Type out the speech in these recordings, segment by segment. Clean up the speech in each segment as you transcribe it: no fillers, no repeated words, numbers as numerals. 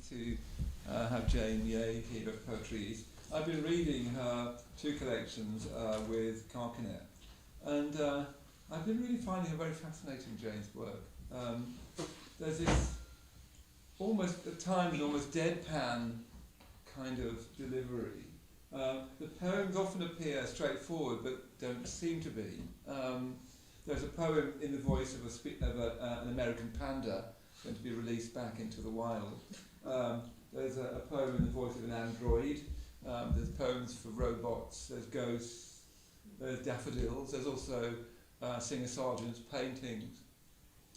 pleased to have Jane Yeh here at poetryEast. I've been reading her two collections with Carcanet, and I've been really finding her very fascinating, Jane's work. There's this almost, at times, almost deadpan kind of delivery. The poems often appear straightforward, but don't seem to be. There's a poem in the voice of an American panda going to be released back into the wild. There's a poem in the voice of an android. There's poems for robots. There's ghosts. There's daffodils. There's also Singer Sargent's paintings.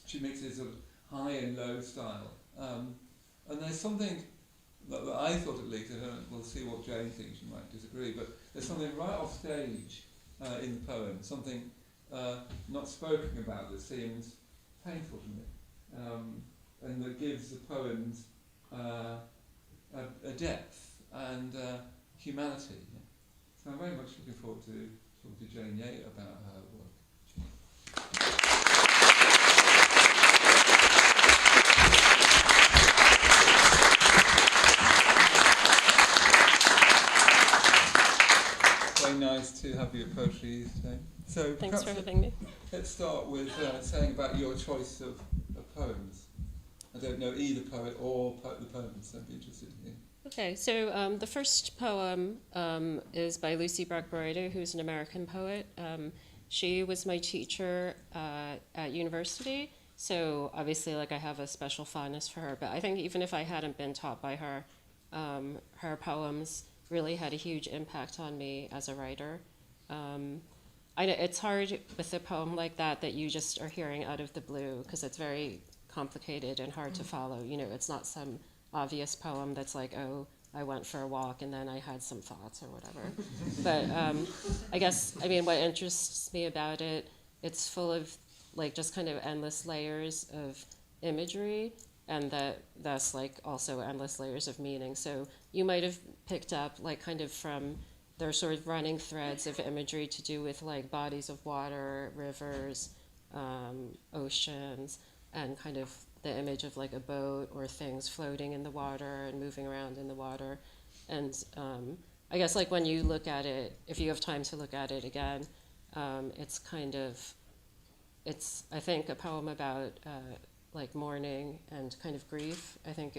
She mixes sort of high and low style. And there's something that I thought, at least, and we'll see what Jane thinks, she might disagree, but there's something right off stage in the poem, something not spoken about that seems painful to me, and that gives the poems a depth and humanity. So I'm very much looking forward to talking to Jane Yeh about her work. Very nice to have you at poetryEast today. So thanks for having me. Let's start with saying about your choice of poems. I don't know either poet or the poems, so I'd be interested in hearing. Okay, so the first poem is by Lucy Brock-Broido, who's an American poet. She was my teacher at university, so obviously I have a special fondness for her, but I think even if I hadn't been taught by her, her poems really had a huge impact on me as a writer. It's hard with a poem like that you just are hearing out of the blue, because it's very complicated and hard to follow. It's not some obvious poem that's like, oh, I went for a walk and then I had some thoughts or whatever. But what interests me about it, it's full of just kind of endless layers of imagery, and thus also endless layers of meaning. So you might have picked up kind of from their sort of running threads of imagery to do with bodies of water, rivers, oceans, and kind of the image of a boat or things floating in the water and moving around in the water. And I guess when you look at it, if you have time to look at it again, it's I think a poem about mourning and kind of grief. I think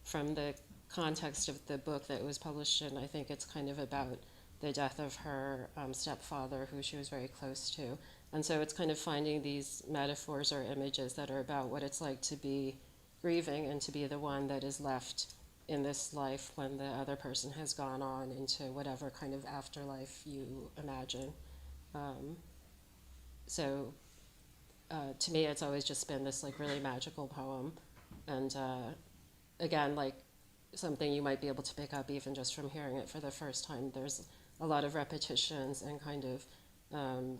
from the context of the book that it was published in, I think it's kind of about the death of her stepfather, who she was very close to. And so it's kind of finding these metaphors or images that are about what it's like to be grieving and to be the one that is left in this life when the other person has gone on into whatever kind of afterlife you imagine. To me, it's always just been this really magical poem. And again, something you might be able to pick up even just from hearing it for the first time. There's a lot of repetitions and kind of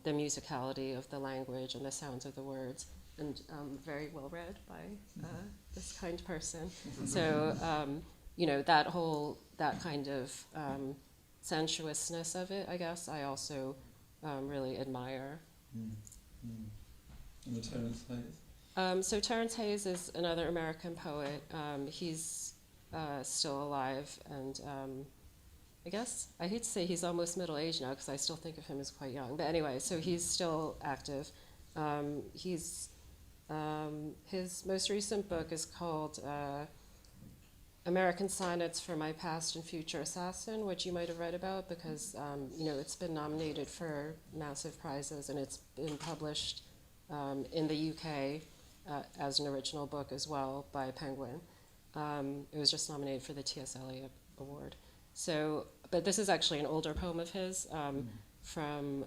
the musicality of the language and the sounds of the words, and very well read by this kind person. So, that kind of sensuousness of it, I guess, I also really admire. And the Terence Hayes? So Terence Hayes is another American poet. He's still alive, and I guess I hate to say he's almost middle-aged now, because I still think of him as quite young. But anyway, so he's still active. His most recent book is called American Sonnets for My Past and Future Assassin, which you might have read about, because it's been nominated for massive prizes, and it's been published in the UK as an original book as well by Penguin. It was just nominated for the T.S. Eliot Award. So, but this is actually an older poem of his from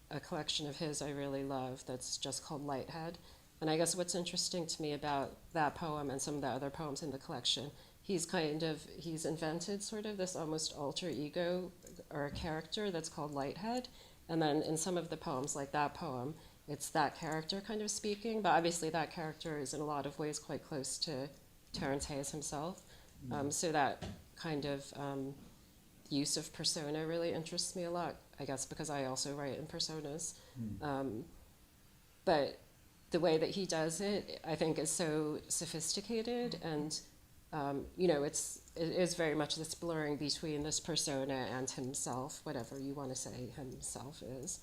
a collection of his I really love that's just called Lighthead. And I guess what's interesting to me about that poem and some of the other poems in the collection, he's invented sort of this almost alter ego or a character that's called Lighthead. And then in some of the poems, like that poem, it's that character kind of speaking, but obviously that character is in a lot of ways quite close to Terence Hayes himself. So that kind of use of persona really interests me a lot, I guess because I also write in personas. But the way that he does it, I think, is so sophisticated and it is very much this blurring between this persona and himself, whatever you want to say himself is.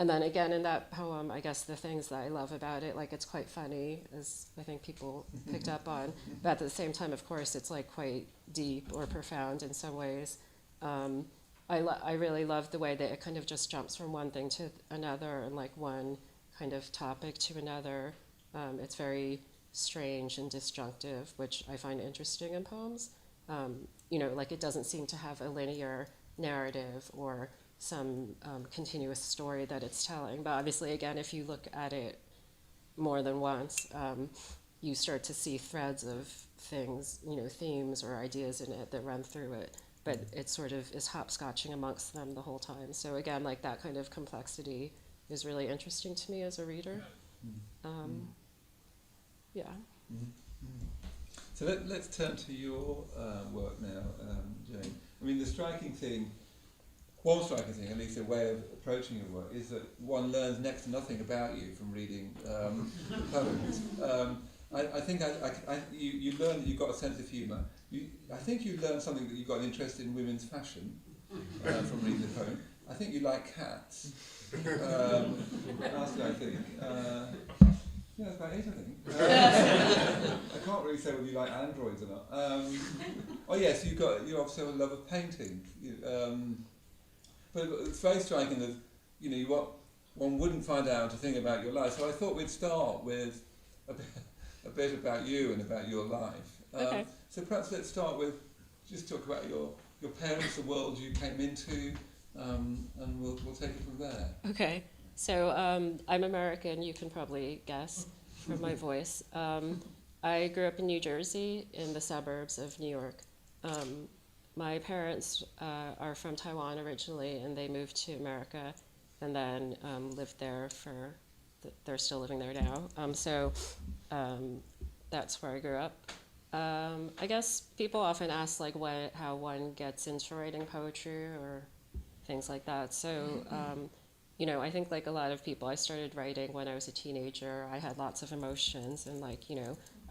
And then again, in that poem, I guess the things that I love about it, like it's quite funny, as I think people picked up on, but at the same time, of course, it's like quite deep or profound in some ways. I really love the way that it kind of just jumps from one thing to another and like one kind of topic to another. It's very strange and disjunctive, which I find interesting in poems. Like it doesn't seem to have a linear narrative or some continuous story that it's telling. But obviously, again, if you look at it more than once, you start to see threads of things, themes or ideas in it that run through it. But it sort of is hopscotching amongst them the whole time. So again, like that kind of complexity is really interesting to me as a reader. Yeah. So let's turn to your work now, Jane. I mean, one striking thing, at least a way of approaching your work, is that one learns next to nothing about you from reading poems. I think you learn that you've got a sense of humour. I think you learned something that you've got an interest in women's fashion from reading the poem. I think you like cats. What else did I think? Yeah, that's about it, I think. I can't really say whether you like androids or not. Oh yes, you obviously have a love of painting. But it's very striking that what one wouldn't find out a thing about your life. So I thought we'd start with a bit about you and about your life. Okay. So perhaps let's start with just talk about your parents, the world you came into, and we'll take it from there. Okay. So I'm American, you can probably guess from my voice. I grew up in New Jersey, in the suburbs of New York. My parents are from Taiwan originally, and they moved to America and then lived there they're still living there now. So that's where I grew up. I guess people often ask like how one gets into writing poetry or things like that. So I think like a lot of people, I started writing when I was a teenager. I had lots of emotions, and like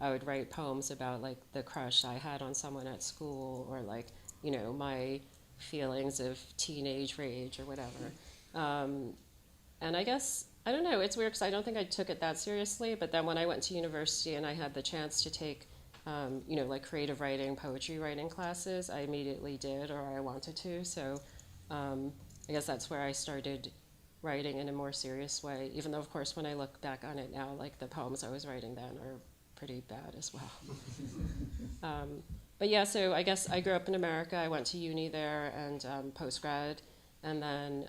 I would write poems about like the crush I had on someone at school, or like my feelings of teenage rage or whatever. And I guess I don't know, it's weird because I don't think I took it that seriously, but then when I went to university and I had the chance to take like creative writing, poetry writing classes, I immediately did, or I wanted to. So I guess that's where I started writing in a more serious way, even though, of course, when I look back on it now, like the poems I was writing then are pretty bad as well. But yeah, so I guess I grew up in America. I went to uni there and post-grad, and then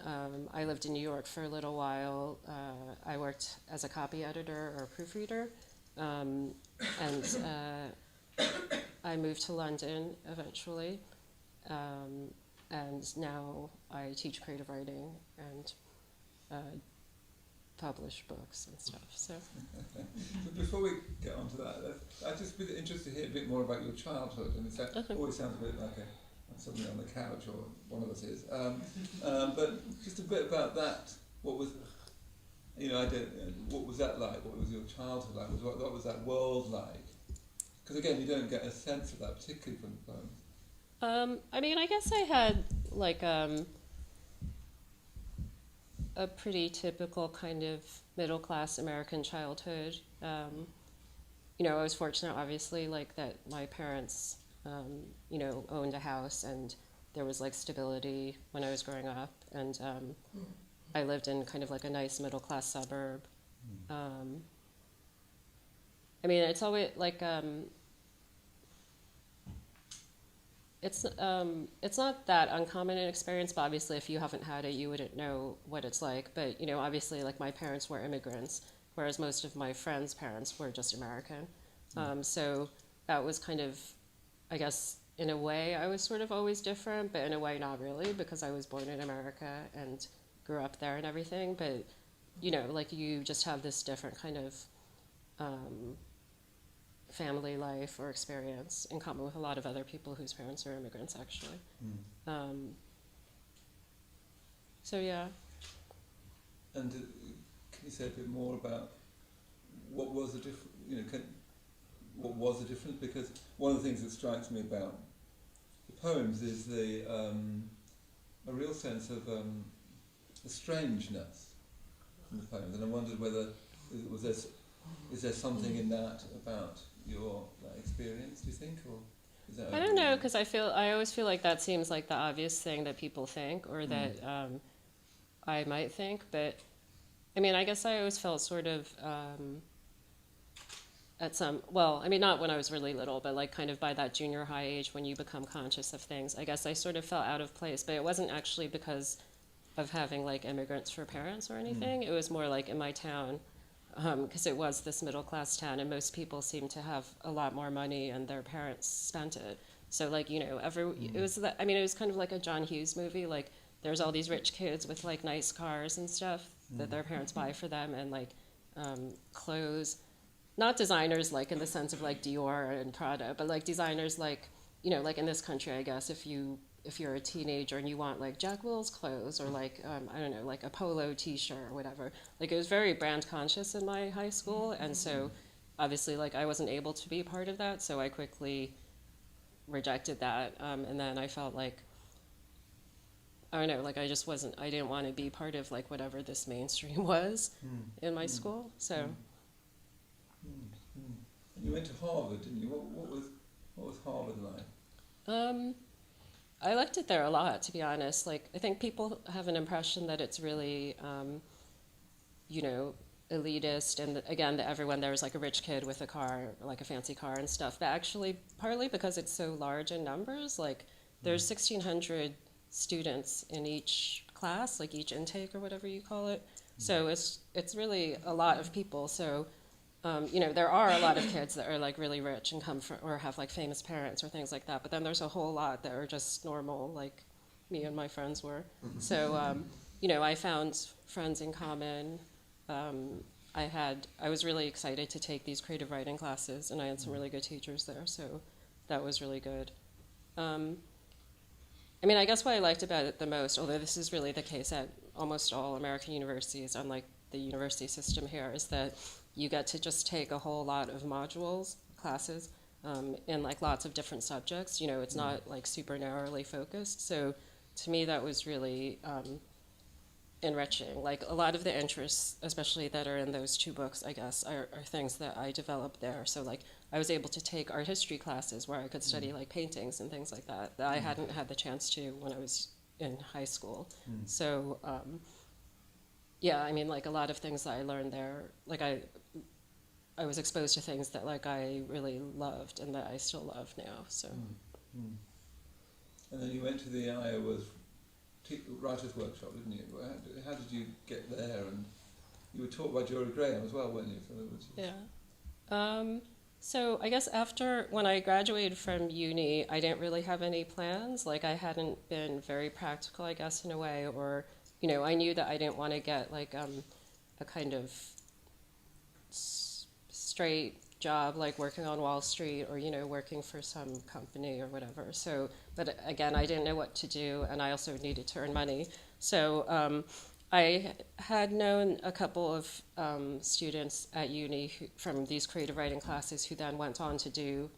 I lived in New York for a little while. I worked as a copy editor or proofreader, and I moved to London eventually, and now I teach creative writing and publish books and stuff. So before we get on to that, I'd just be interested to hear a bit more about your childhood. And it always sounds a bit like something on the couch, or one of us is. But just a bit about that. What was, what was that like? What was your childhood like? What was that world like? Because again, you don't get a sense of that, particularly from the poems. I mean, I guess I had like a pretty typical kind of middle-class American childhood. I was fortunate, obviously, like that my parents, owned a house, and there was like stability when I was growing up, and I lived in kind of like a nice middle-class suburb. I mean, it's always like it's not that uncommon an experience, but obviously if you haven't had it, you wouldn't know what it's like. But obviously, like my parents were immigrants, whereas most of my friends' parents were just American. So that was kind of, I guess, in a way, I was sort of always different, but in a way, not really, because I was born in America and grew up there and everything. But like you just have this different kind of family life or experience in common with a lot of other people whose parents are immigrants, actually. So yeah. And can you say a bit more about what was the difference? what was the difference? Because one of the things that strikes me about the poems is a real sense of a strangeness in the poems, and I wondered whether is there something in that about your experience? Do you think, or is that? I don't know, because I always feel like that seems like the obvious thing that people think, or that I might think, but I mean, I guess I always felt sort of not when I was really little, but like kind of by that junior high age when you become conscious of things, I guess I sort of felt out of place, but it wasn't actually because of having like immigrants for parents or anything. It was more like in my town, because it was this middle class town, and most people seemed to have a lot more money and their parents spent it. So like, it was it was kind of like a John Hughes movie. Like there's all these rich kids with like nice cars and stuff that their parents buy for them, and like clothes, not designers like in the sense of like Dior and Prada, but like designers like, like in this country, I guess if you're a teenager and you want like Jack Will's clothes or like I don't know, like a polo T-shirt or whatever, like it was very brand conscious in my high school, and so obviously like I wasn't able to be part of that, so I quickly rejected that, and then I felt like, I don't know, like I didn't want to be part of like whatever this mainstream was in my school, so. And you went to Harvard, didn't you? What was Harvard like? I liked it there a lot, to be honest. Like, I think people have an impression that it's really, elitist, and again, that everyone there is like a rich kid with a car, like a fancy car and stuff. But actually, partly because it's so large in numbers, like there's 1,600 students in each class, like each intake or whatever you call it. So it's really a lot of people. So. There are a lot of kids that are like really rich and come from or have like famous parents or things like that. But then there's a whole lot that are just normal, like me and my friends were. So, I found friends in common. I was really excited to take these creative writing classes, and I had some really good teachers there. So that was really good. I guess what I liked about it the most, although this is really the case at almost all American universities, unlike the university system here, is that you get to just take a whole lot of classes, in like lots of different subjects. It's not like super narrowly focused. So to me, that was really enriching. Like a lot of the interests, especially that are in those two books, I guess, are things that I developed there. So like I was able to take art history classes where I could study like paintings and things like that I hadn't had the chance to when I was in high school. So like a lot of things that I learned there, like I was exposed to things that like I really loved and that I still love now. So. And then you went to the Iowa Writers' Workshop, didn't you? How did you get there? And you were taught by Jory Graham as well, weren't you? Yeah. So I guess when I graduated from uni, I didn't really have any plans. Like I hadn't been very practical, I guess, in a way, or I knew that I didn't want to get like a kind of straight job like working on Wall Street or working for some company or whatever. So, but again, I didn't know what to do, and I also needed to earn money. So I had known a couple of students at uni from these creative writing classes who then went on to do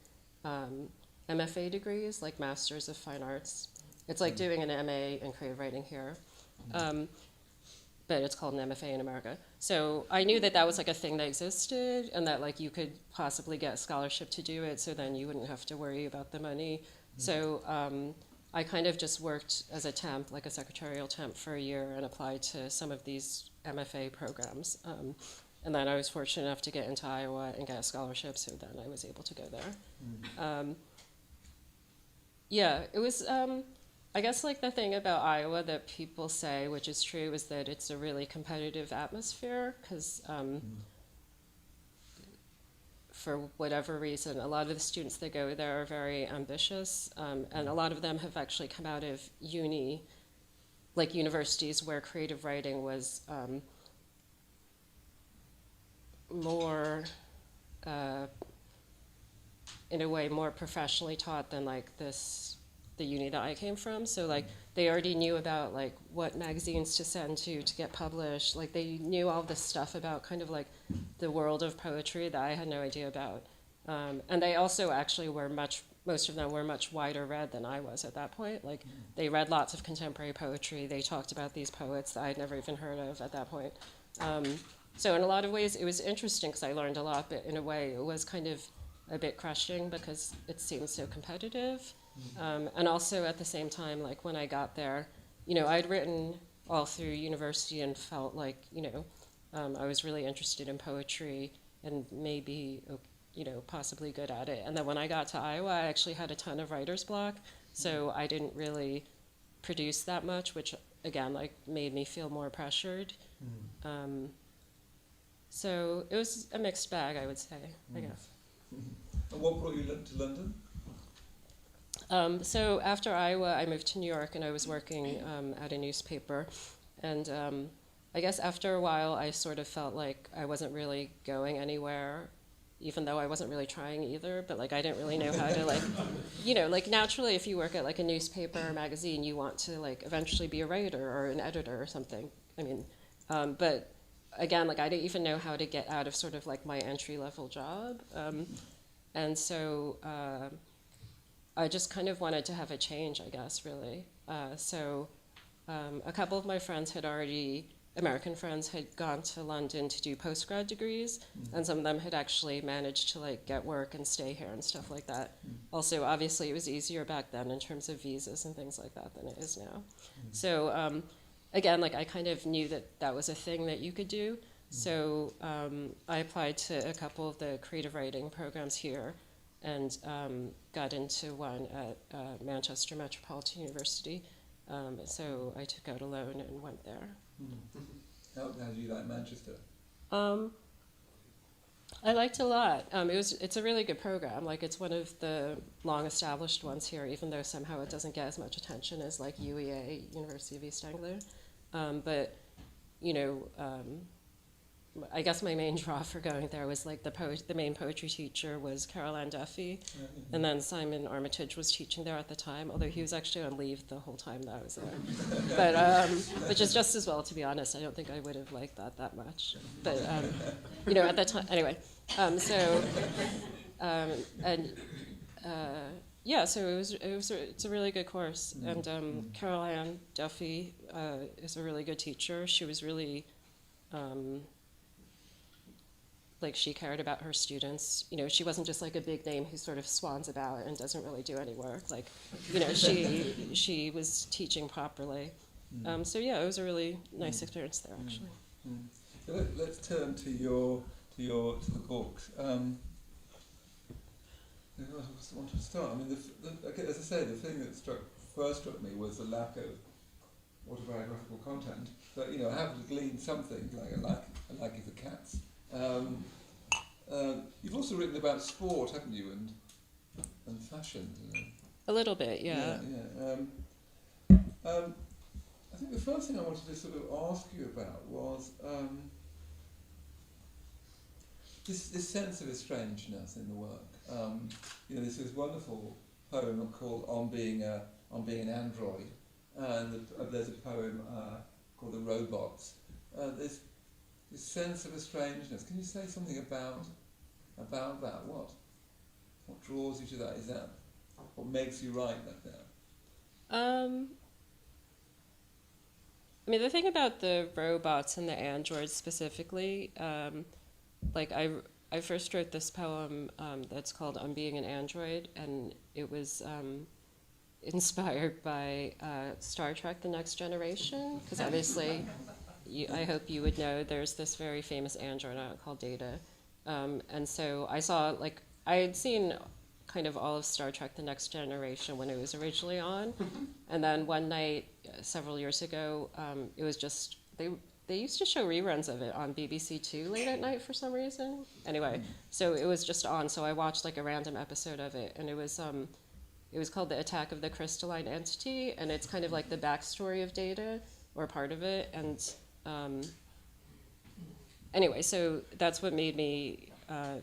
MFA degrees, like Masters of Fine Arts. It's like doing an MA in creative writing here. But it's called an MFA in America. So I knew that was like a thing that existed, and that like you could possibly get a scholarship to do it, so then you wouldn't have to worry about the money. So I kind of just worked as a temp, like a secretarial temp for a year, and applied to some of these MFA programs. And then I was fortunate enough to get into Iowa and get a scholarship, so then I was able to go there. It was... I guess like the thing about Iowa that people say, which is true, is that it's a really competitive atmosphere because for whatever reason, a lot of the students that go there are very ambitious, and a lot of them have actually come out of universities where creative writing was more, in a way, more professionally taught than like the uni that I came from. So like they already knew about like what magazines to send to get published. Like they knew all this stuff about kind of like the world of poetry that I had no idea about. And they also actually were most of them were much wider read than I was at that point. Like, they read lots of contemporary poetry. They talked about these poets that I'd never even heard of at that point. So in a lot of ways, it was interesting because I learned a lot, but in a way, it was kind of a bit crushing because it seemed so competitive. And also at the same time, like when I got there, I'd written all through university and felt like, I was really interested in poetry and maybe, possibly good at it. And then when I got to Iowa, I actually had a ton of writer's block, so I didn't really produce that much, which again, like made me feel more pressured. So it was a mixed bag, I would say, I guess. And what brought you to London? So after Iowa, I moved to New York, and I was working at a newspaper. And I guess after a while, I sort of felt like I wasn't really going anywhere, even though I wasn't really trying either. But like I didn't really know how to like naturally, if you work at like a newspaper or magazine, you want to like eventually be a writer or an editor or something. I mean, but again, like I didn't even know how to get out of sort of like my entry-level job. And so I just kind of wanted to have a change, I guess, really. So a couple of my friends American friends had gone to London to do postgrad degrees, and some of them had actually managed to like get work and stay here and stuff like that. Also, obviously, it was easier back then in terms of visas and things like that than it is now. So again, like I kind of knew that was a thing that you could do. So I applied to a couple of the creative writing programs here and got into one at Manchester Metropolitan University. So I took out a loan and went there. How did you like Manchester? I liked it a lot. It's a really good program. Like it's one of the long-established ones here, even though somehow it doesn't get as much attention as like UEA, University of East Anglia. But I guess my main draw for going there was like the main poetry teacher was Caroline Duffy, and then Simon Armitage was teaching there at the time, although he was actually on leave the whole time that I was there. But which is just as well, to be honest. I don't think I would have liked that much. But at that time, anyway. So it's a really good course, and Caroline Duffy is a really good teacher. She was really like she cared about her students. She wasn't just like a big name who sort of swans about and doesn't really do any work. Like, she was teaching properly. So yeah, it was a really nice experience there, actually. So let's turn to the books. I want to start. I mean, as I say, the thing that first struck me was the lack of autobiographical content. But I have gleaned something. Like I like it for cats. You've also written about sport, haven't you, and fashion. A little bit, yeah. I think the first thing I wanted to sort of ask you about was this sense of estrangeness in the work. There's this wonderful poem called "On Being an Android," and there's a poem called "The Robots." There's this sense of estrangeness. Can you say something about that? What draws you to that? Is that what makes you write like that? I mean, the thing about the robots and the androids specifically, like I first wrote this poem that's called "On Being an Android," and it was inspired by Star Trek: The Next Generation, because obviously. I hope you would know there's this very famous android called Data. And so I had seen kind of all of Star Trek: The Next Generation when it was originally on. And then one night, several years ago, it was just, they used to show reruns of it on BBC Two late at night for some reason. Anyway, so it was just on, so I watched like a random episode of it, and it was called The Attack of the Crystalline Entity, and it's kind of like the backstory of Data, or part of it, and anyway, so that's what made me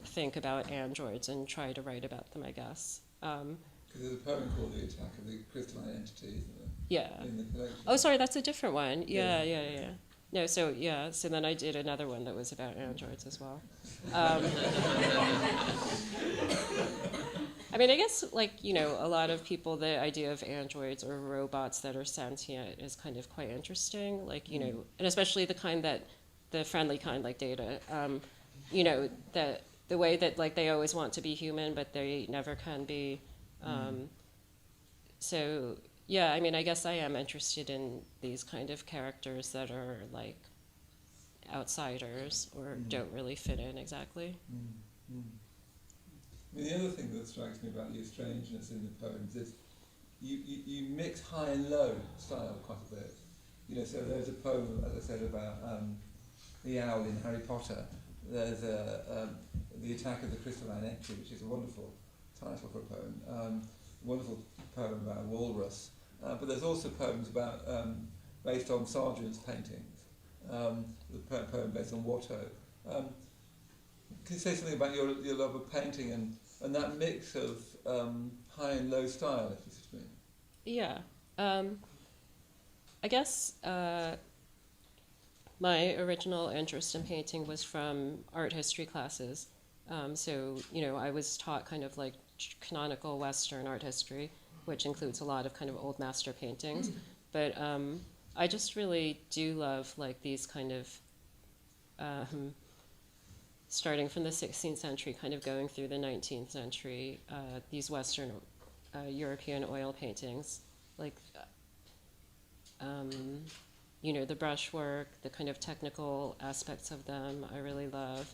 think about androids and try to write about them, I guess. Because there's a poem called "The Attack of the Crystalline Entity," isn't there? Yeah. In the collection. Oh, sorry, that's a different one. Yeah. No, so then I did another one that was about androids as well. I mean, I guess, like, a lot of people, the idea of androids or robots that are sentient is kind of quite interesting. Like, and especially the friendly kind, like Data, that the way that, like, they always want to be human, but they never can be. So, yeah, I mean, I guess I am interested in these kind of characters that are, like, outsiders or don't really fit in exactly. I mean, the other thing that strikes me about your strangeness in the poems is you mix high and low style quite a bit. So there's a poem, as I said, about the owl in Harry Potter. There's The Attack of the Crystalline Entry, which is a wonderful title for a poem. Wonderful poem about a walrus. But there's also poems about based on Sargent's paintings. The poem based on Watteau. Can you say something about your love of painting and that mix of high and low style, if you see what I mean? Yeah. I guess my original interest in painting was from art history classes. So, I was taught kind of like canonical Western art history, which includes a lot of kind of old master paintings. But I just really do love, like, these kind of starting from the 16th century, kind of going through the 19th century, these Western European oil paintings, like, the brushwork, the kind of technical aspects of them, I really love.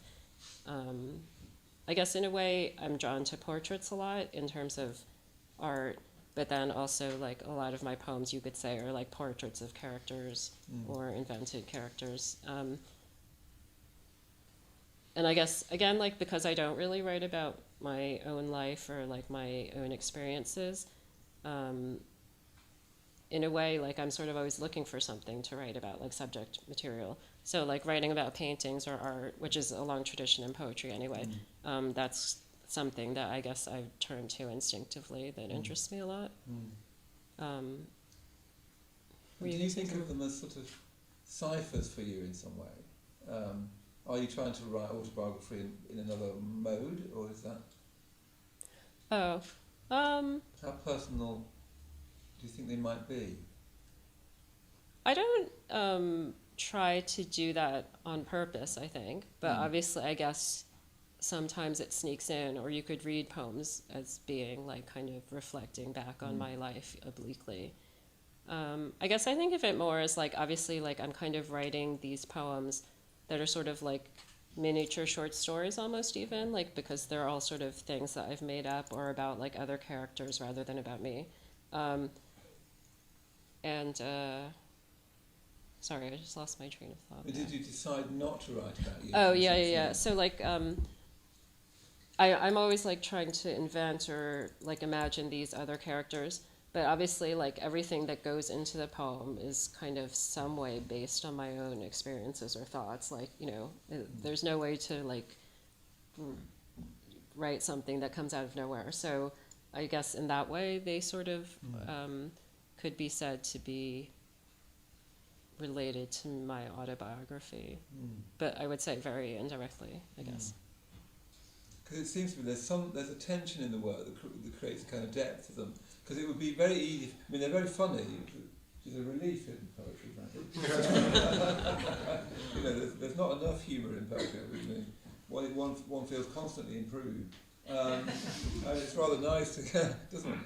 I guess in a way, I'm drawn to portraits a lot in terms of art, but then also, like, a lot of my poems, you could say, are like portraits of characters or invented characters. And I guess, again, like, because I don't really write about my own life or, like, my own experiences, in a way, like, I'm sort of always looking for something to write about, like, subject material. So, like, writing about paintings or art, which is a long tradition in poetry anyway, that's something that I guess I've turned to instinctively that interests me a lot. Do you think of them as sort of ciphers for you in some way? Are you trying to write autobiography in another mode, or is that? How personal do you think they might be? I don't try to do that on purpose, I think, but obviously I guess sometimes it sneaks in, or you could read poems as being, like, kind of reflecting back on my life obliquely. I guess I think of it more as, like, obviously, like, I'm kind of writing these poems that are sort of like miniature short stories almost, even, like, because they're all sort of things that I've made up or about, like, other characters rather than about me. Sorry, I just lost my train of thought. Did you decide not to write about you? Oh, yeah. So, like, I'm always, like, trying to invent or, like, imagine these other characters. But obviously, like, everything that goes into the poem is kind of some way based on my own experiences or thoughts. Like, there's no way to, like, write something that comes out of nowhere. So I guess in that way, they sort of could be said to be related to my autobiography. But I would say very indirectly, I guess. Because it seems to me there's a tension in the work that creates a kind of depth to them. Because it would be very easy. I mean, they're very funny, which is a relief in poetry, frankly. There's not enough humour in poetry. I mean, one feels constantly improved. And it's rather nice to, doesn't it?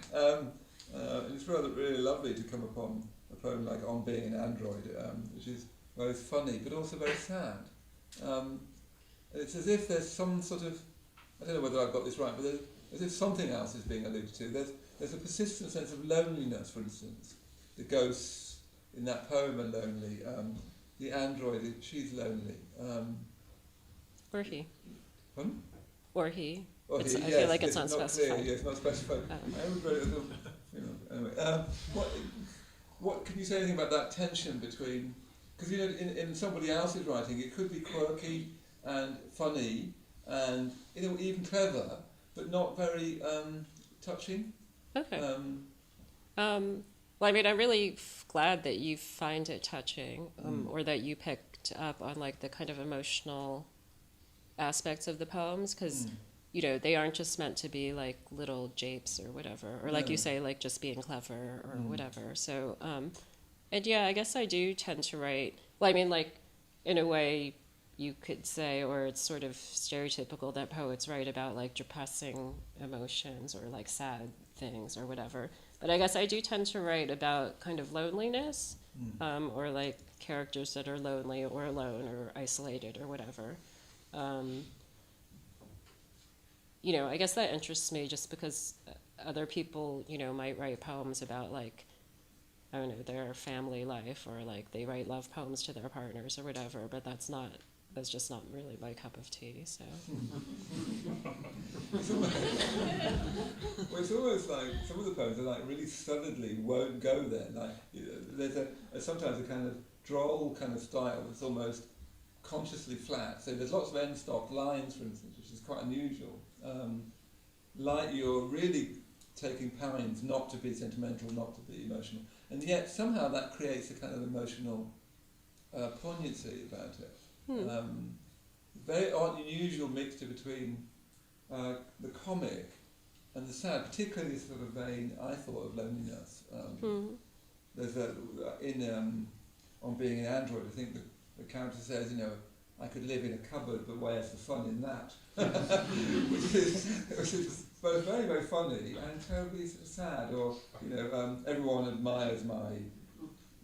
And it's rather really lovely to come upon a poem like On Being an Android, which is both funny but also very sad. It's as if there's some sort of, I don't know whether I've got this right, but as if something else is being alluded to. There's a persistent sense of loneliness, for instance. The ghosts in that poem are lonely. The android, she's lonely. Or he. Pardon? Or he. Or he, I yes, feel like it's not specified. Clear, yes, not specified. Anyway, what can you say anything about that tension between? Because in somebody else's writing, it could be quirky and funny and even clever, but not very touching. Okay. Well, I mean, I'm really glad that you find it touching, or that you picked up on, like, the kind of emotional aspects of the poems, because they aren't just meant to be like little japes or whatever, or like you say, like just being clever or whatever. So, and yeah, I guess I do tend to write, well, I mean, like, in a way you could say, or it's sort of stereotypical that poets write about like depressing emotions or like sad things or whatever. But I guess I do tend to write about kind of loneliness, or like characters that are lonely or alone or isolated or whatever. I guess that interests me just because other people, might write poems about like, I don't know, their family life, or like they write love poems to their partners or whatever, but that's just not really my cup of tea, so. Well, it's almost like some of the poems are like really solidly won't go there. Like there's sometimes a kind of droll kind of style that's almost consciously flat. So there's lots of end stop lines, for instance, which is quite unusual. Like you're really taking pains not to be sentimental, not to be emotional, and yet somehow that creates a kind of emotional poignancy about it. Very unusual mixture between the comic and the sad, particularly this sort of vein, I thought, of loneliness. There's on being an android, I think the character says, I could live in a cupboard, but where's the fun in that? which is both very, very funny and terribly sort of sad. Or, everyone admires my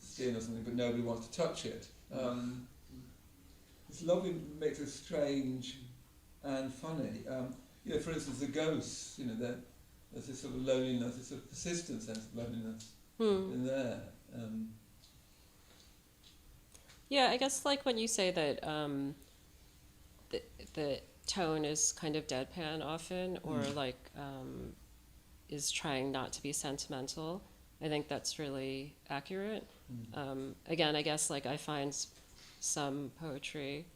skin or something, but nobody wants to touch it. This lovely mix of strange and funny. For instance, the ghosts, there's this sort of loneliness, this sort of persistent sense of loneliness in there. Yeah, I guess like when you say that the tone is kind of deadpan often, or like is trying not to be sentimental, I think that's really accurate. Again, I guess like I find some poetry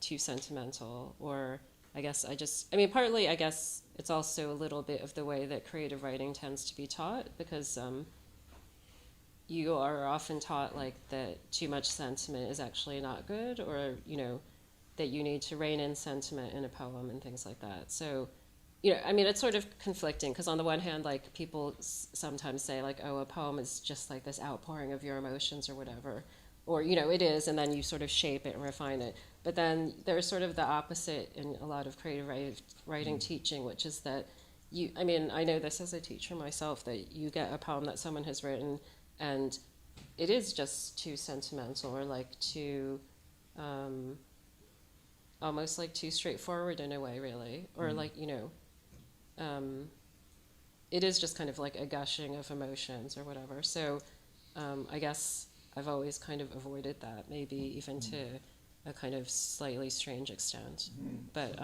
too sentimental, or I guess partly I guess it's also a little bit of the way that creative writing tends to be taught, because you are often taught like that too much sentiment is actually not good, or that you need to rein in sentiment in a poem and things like that. So it's sort of conflicting, because on the one hand, like people sometimes say like, oh, a poem is just like this outpouring of your emotions or whatever, or it is, and then you sort of shape it and refine it. But then there's sort of the opposite in a lot of creative writing teaching, which is that I know this as a teacher myself, that you get a poem that someone has written and it is just too sentimental, or like too almost like too straightforward in a way, really, or like it is just kind of like a gushing of emotions or whatever. So I guess I've always kind of avoided that, maybe even to a kind of slightly strange extent. But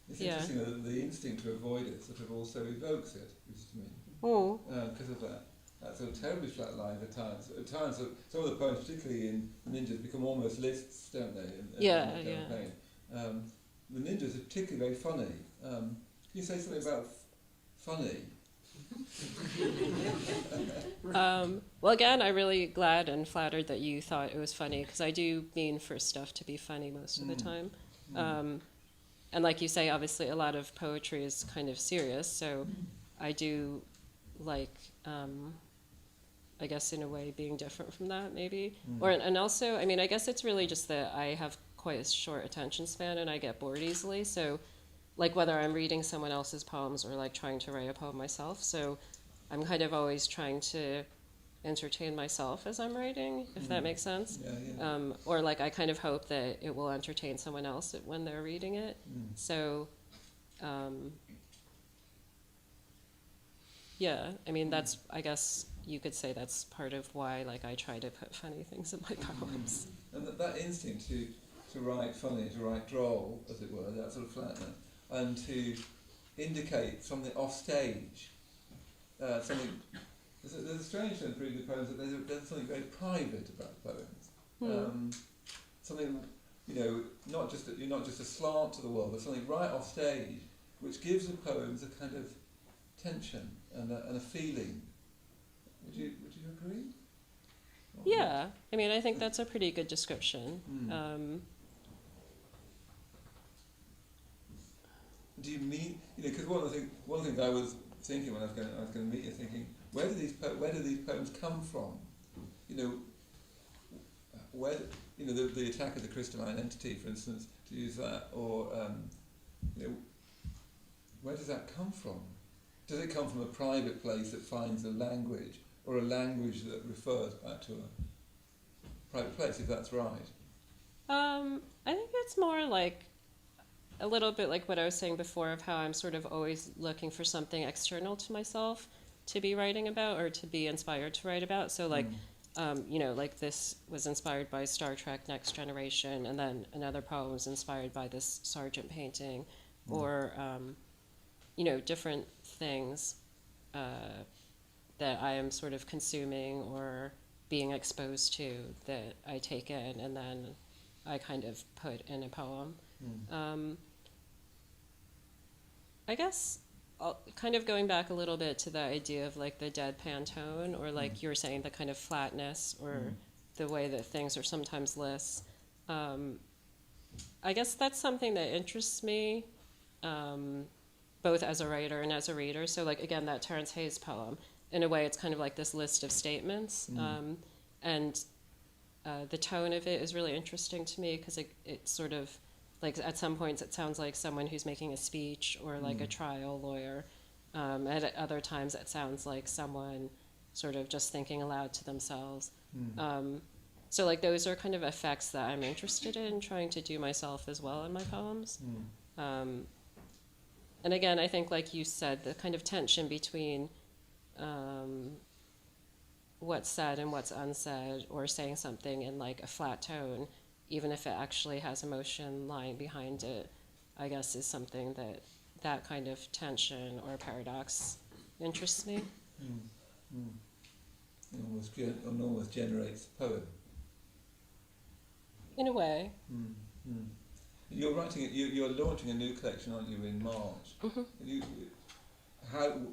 it's interesting that the instinct to avoid it sort of also evokes it, which to me, because of that sort of terribly flat line at times. At times, some of the poems, particularly in Ninjas, become almost lists, don't they? In campaign. The Ninjas are particularly very funny. Can you say something about funny? Well, again, I'm really glad and flattered that you thought it was funny, because I do mean for stuff to be funny most of the time. And like you say, obviously a lot of poetry is kind of serious, so I do like, I guess in a way, being different from that, maybe. And also, I guess it's really just that I have quite a short attention span and I get bored easily, so like whether I'm reading someone else's poems or like trying to write a poem myself, so I'm kind of always trying to entertain myself as I'm writing, if that makes sense. Or like I kind of hope that it will entertain someone else when they're reading it. So that's, I guess you could say that's part of why like I try to put funny things in my poems. And that instinct to write funny, to write droll, as it were, that sort of flatness, and to indicate something off stage, something. There's a strange sense reading the poems that there's something very private about poems. Something, you're not just a slant to the world. There's something right off stage which gives the poems a kind of tension and a feeling. Would you agree? Yeah, I think that's a pretty good description. do you mean, because one of the things I was thinking when I was going to meet you, thinking, where do these poems come from? Where the attack of the crystalline entity, for instance, to use that, or where does that come from? Does it come from a private place that finds a language, or a language that refers back to a private place, if that's right? I think it's more like a little bit like what I was saying before of how I'm sort of always looking for something external to myself to be writing about or to be inspired to write about. So like, like this was inspired by Star Trek Next Generation, and then another poem was inspired by this Sargent painting, or, different things that I am sort of consuming or being exposed to that I take in and then I kind of put in a poem. I guess kind of going back a little bit to the idea of like the deadpan tone, or like you were saying, the kind of flatness, or the way that things are sometimes lists. I guess that's something that interests me, both as a writer and as a reader. So like, again, that Terence Hayes poem, in a way it's kind of like this list of statements. And the tone of it is really interesting to me because it sort of, like at some points it sounds like someone who's making a speech or like a trial lawyer. At other times it sounds like someone sort of just thinking aloud to themselves. So like those are kind of effects that I'm interested in trying to do myself as well in my poems. And again, I think like you said, the kind of tension between what's said and what's unsaid, or saying something in like a flat tone, even if it actually has emotion lying behind it, I guess is something that kind of tension or paradox interests me. It almost generates a poem. In a way. You're you're launching a new collection, aren't you, in March?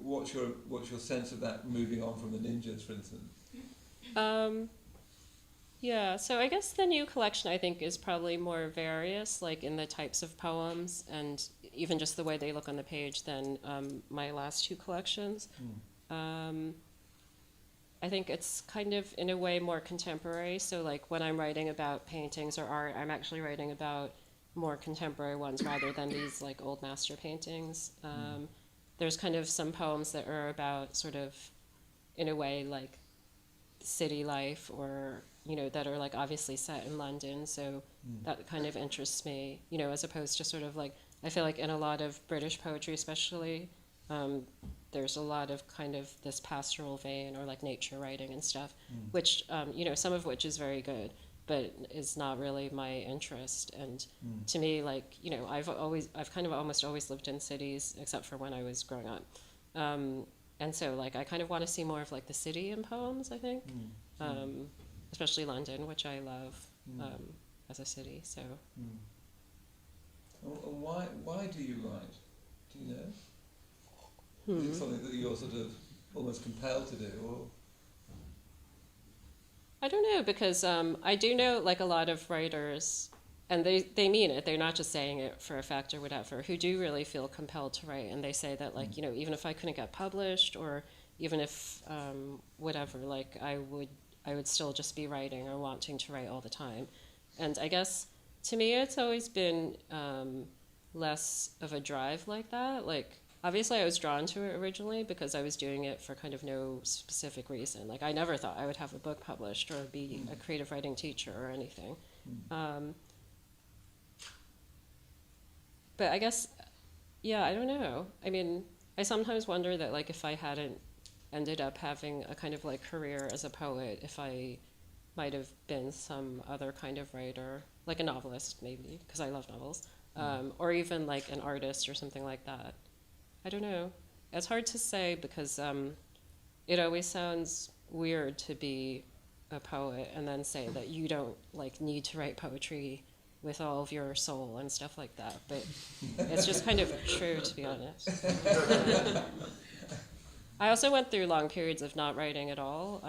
What's your sense of that, moving on from the ninjas, for instance? Yeah, so I guess the new collection, I think, is probably more various, like in the types of poems and even just the way they look on the page than my last two collections. I think it's kind of, in a way, more contemporary. So like when I'm writing about paintings or art, I'm actually writing about more contemporary ones rather than these like old master paintings. There's kind of some poems that are about sort of, in a way, like city life, or that are like obviously set in London, so that kind of interests me, as opposed to sort of like, I feel like in a lot of British poetry especially, there's a lot of kind of this pastoral vein, or like nature writing and stuff, which some of which is very good, but is not really my interest. And to me, like, I've kind of almost always lived in cities except for when I was growing up. And so, like, I kind of want to see more of, like, the city in poems, I think, especially London, which I love as a city, so. And why do you write? Do you know? Is it something that you're sort of almost compelled to do, or? I don't know, because I do know, like, a lot of writers, and they mean it, they're not just saying it for effect or whatever, who do really feel compelled to write, and they say that, like, even if I couldn't get published, or even if whatever, like, I would still just be writing or wanting to write all the time. And I guess, to me, it's always been less of a drive like that. Like, obviously I was drawn to it originally because I was doing it for kind of no specific reason. Like, I never thought I would have a book published or be a creative writing teacher or anything. But I guess, yeah, I don't know. I mean, I sometimes wonder that, like, if I hadn't ended up having a kind of, like, career as a poet, if I might have been some other kind of writer, like a novelist maybe, because I love novels, or even, like, an artist or something like that. I don't know. It's hard to say because it always sounds weird to be a poet and then say that you don't, like, need to write poetry with all of your soul and stuff like that, but it's just kind of true, to be honest. I also went through long periods of not writing at all,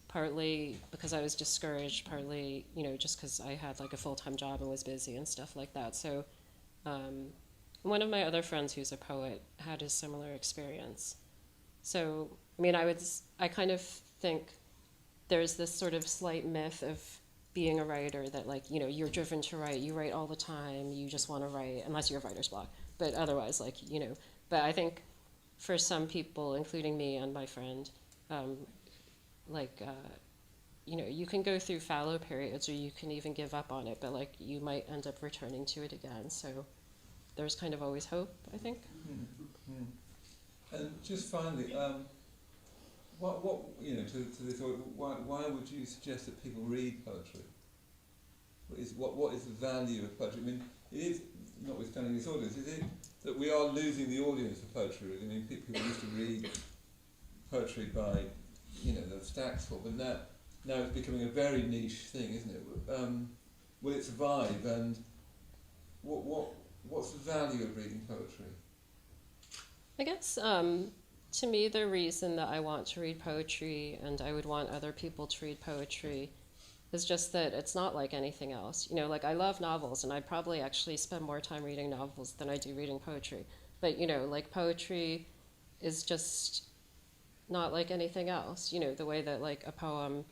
partly because I was discouraged, partly, just because I had, like, a full-time job and was busy and stuff like that. So one of my other friends who's a poet had a similar experience. So, I kind of think there's this sort of slight myth of being a writer that, like, you're driven to write, you write all the time, you just want to write, unless you have writer's block. But otherwise, but I think for some people, including me and my friend, you can go through fallow periods, or you can even give up on it, but like you might end up returning to it again. So there's kind of always hope, I think. And just finally, what to this, why would you suggest that people read poetry? What is the value of poetry? I mean, it is, notwithstanding this audience, is it that we are losing the audience for poetry? I mean, people used to read poetry by, the stacks full, but now it's becoming a very niche thing, isn't it? Will it survive? And what's the value of reading poetry? I guess to me, the reason that I want to read poetry, and I would want other people to read poetry, is just that it's not like anything else. I love novels, and I'd probably actually spend more time reading novels than I do reading poetry. But, poetry is just not like anything else. The way that, like, a poem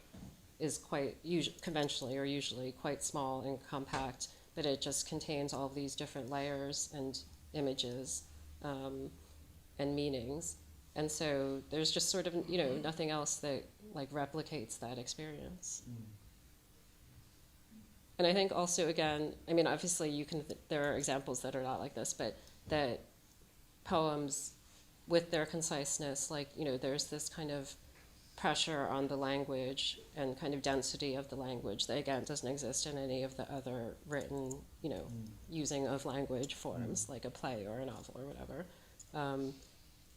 is quite conventionally or usually quite small and compact, but it just contains all these different layers and images and meanings. And so there's just sort of, nothing else that, like, replicates that experience. And I think also, again, obviously there are examples that are not like this, but that poems with their conciseness, there's this kind of pressure on the language and kind of density of the language that, again, doesn't exist in any of the other written, using of language forms, like a play or a novel or whatever,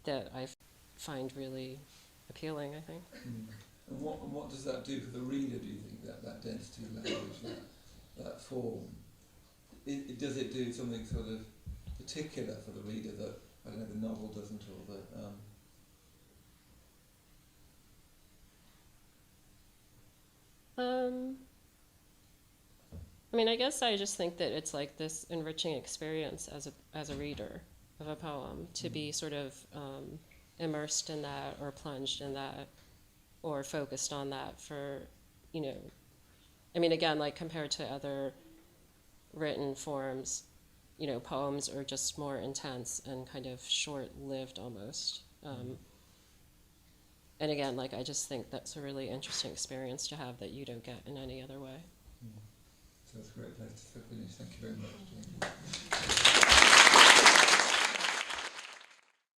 that I find really appealing, I think. And what does that do for the reader, do you think, that density of language, that form? Does it do something sort of particular for the reader that, I don't know, the novel doesn't, or that... I guess I just think that it's like this enriching experience as a reader of a poem, to be sort of immersed in that, or plunged in that, or focused on that for, again, like, compared to other written forms, poems are just more intense and kind of short-lived almost. And again, like, I just think that's a really interesting experience to have that you don't get in any other way. So that's a great place to finish. Thank you very much, Jane.